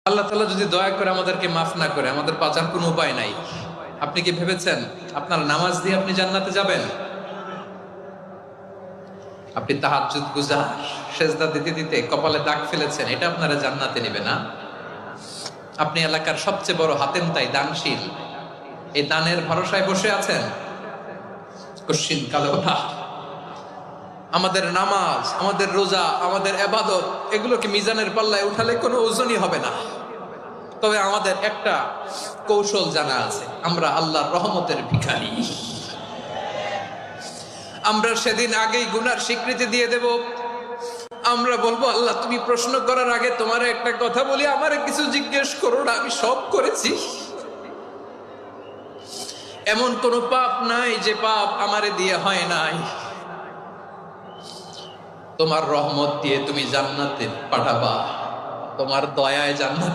আল্লাহ তাআলা যদি দয়া করে আমাদেরকে মাফ না করে, আমাদের বাঁচার কোনো উপায় নাই। আপনি কি ভেবেছেন আপনার নামাজ দিয়ে আপনি জান্নাতে যাবেন? আপনি তাহাজ্জুদ গুজার, সেজদা দিতে দিতে কপালে দাগ ফেলেছেন, এটা আপনারা জান্নাতে নেবে না। আপনি এলাকার সবচেয়ে বড় হাতেম তাই দানশীল, এই দানের ভরসায় বসে আছেন, কশিন কালো না। আমাদের নামাজ, আমাদের রোজা, আমাদের ইবাদত, এগুলোকে মিজানের পাল্লায় উঠালে কোনো ওজনই হবে না। তবে আমাদের একটা কৌশল জানা আছে, আমরা আল্লাহর রহমতের ভিখারি। আমরা সেদিন আগেই গুনার স্বীকৃতি দিয়ে দেব। আমরা বলবো, আল্লাহ তুমি প্রশ্ন করার আগে তোমার একটা কথা বলি, আমারে কিছু জিজ্ঞেস করো না, আমি সব করেছি। এমন কোন পাপ নাই যে পাপ আমারে দিয়ে হয় নাই। তোমার রহমত দিয়ে তুমি জান্নাতে পাঠাবা, তোমার দয়ায় জান্নাত